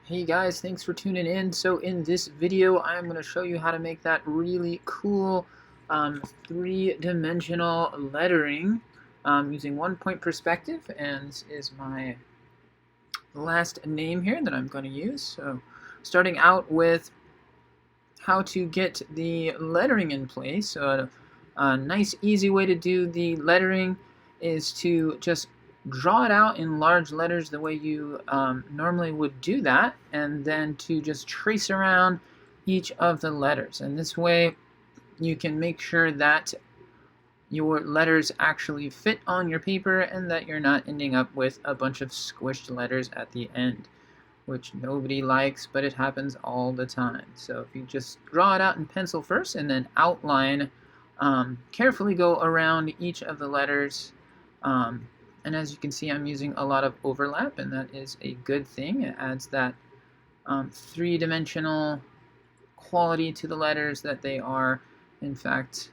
Hey guys, thanks for tuning in. So in this video, I'm going to show you how to make that really cool three-dimensional lettering using 1 point perspective. And this is my last name here that I'm going to use. So starting out with how to get the lettering in place. So a nice, easy way to do the lettering is to just draw it out in large letters the way you normally would do that, and then to just trace around each of the letters. And this way you can make sure that your letters actually fit on your paper and that you're not ending up with a bunch of squished letters at the end, which nobody likes, but it happens all the time. So if you just draw it out in pencil first and then outline, carefully go around each of the letters. And as you can see, I'm using a lot of overlap, and that is a good thing. It adds that three-dimensional quality to the letters, that they are, in fact,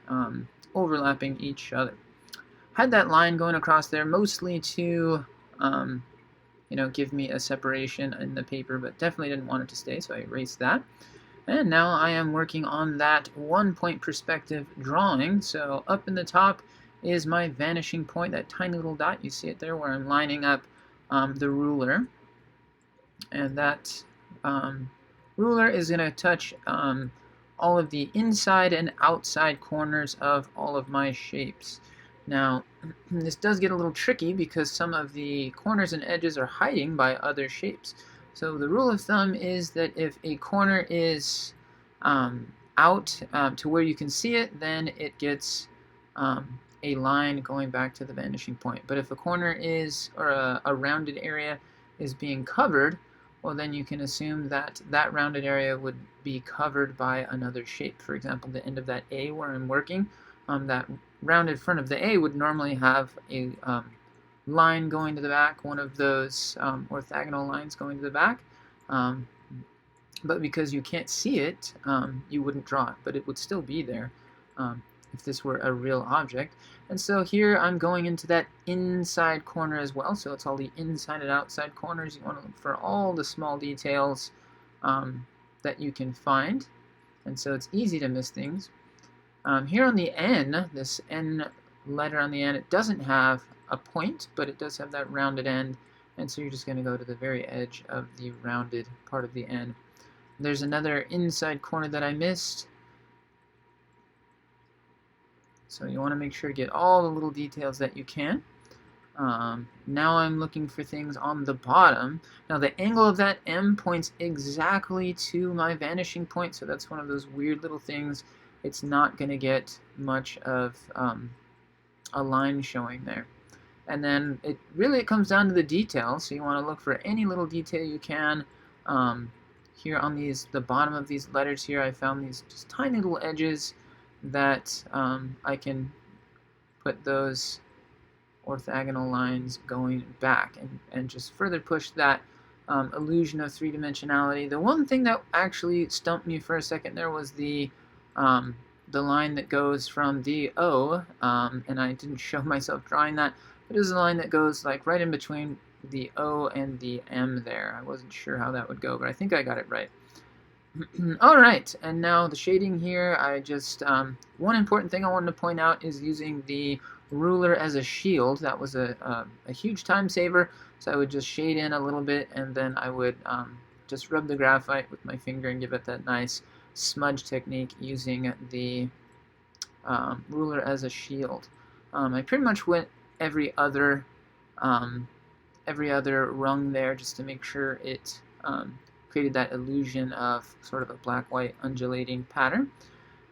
overlapping each other. Had that line going across there mostly to give me a separation in the paper, but definitely didn't want it to stay, so I erased that. And now I am working on that 1 point perspective drawing. So up in the top is my vanishing point, that tiny little dot. You see it there where I'm lining up the ruler. And that ruler is going to touch all of the inside and outside corners of all of my shapes. Now, this does get a little tricky because some of the corners and edges are hiding by other shapes. So the rule of thumb is that if a corner is out to where you can see it, then it gets a line going back to the vanishing point. But if a corner is, or a rounded area is being covered, well, then you can assume that that rounded area would be covered by another shape. For example, the end of that A where I'm working, that rounded front of the A would normally have a line going to the back, one of those orthogonal lines going to the back. But because you can't see it, you wouldn't draw it, but it would still be there if this were a real object. And so here I'm going into that inside corner as well, so it's all the inside and outside corners. You want to look for all the small details that you can find, and so it's easy to miss things. Here on the N, this N letter on the end, it doesn't have a point, but it does have that rounded end, and so you're just going to go to the very edge of the rounded part of the N. There's another inside corner that I missed, so you want to make sure to get all the little details that you can. Now I'm looking for things on the bottom. Now the angle of that M points exactly to my vanishing point, so that's one of those weird little things. It's not going to get much of a line showing there. And then it comes down to the details, so you want to look for any little detail you can. Here on the bottom of these letters here, I found these just tiny little edges that I can put those orthogonal lines going back and just further push that illusion of three-dimensionality. The one thing that actually stumped me for a second there was the line that goes from the O, and I didn't show myself drawing that. It is a line that goes like right in between the O and the M there. I wasn't sure how that would go, but I think I got it right. Alright, and now the shading here, one important thing I wanted to point out is using the ruler as a shield. That was a huge time saver, so I would just shade in a little bit, and then I would just rub the graphite with my finger and give it that nice smudge technique using the ruler as a shield. I pretty much went every other rung there just to make sure it created that illusion of sort of a black-white undulating pattern.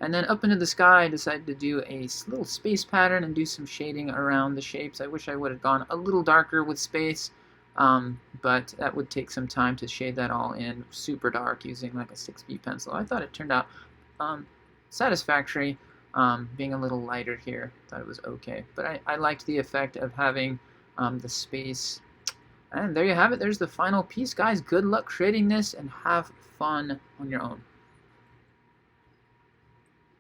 And then up into the sky, I decided to do a little space pattern and do some shading around the shapes. I wish I would have gone a little darker with space, but that would take some time to shade that all in super dark using like a 6B pencil. I thought it turned out satisfactory, being a little lighter here. Thought it was okay, but I liked the effect of having the space. And there you have it. There's the final piece, guys. Good luck creating this and have fun on your own.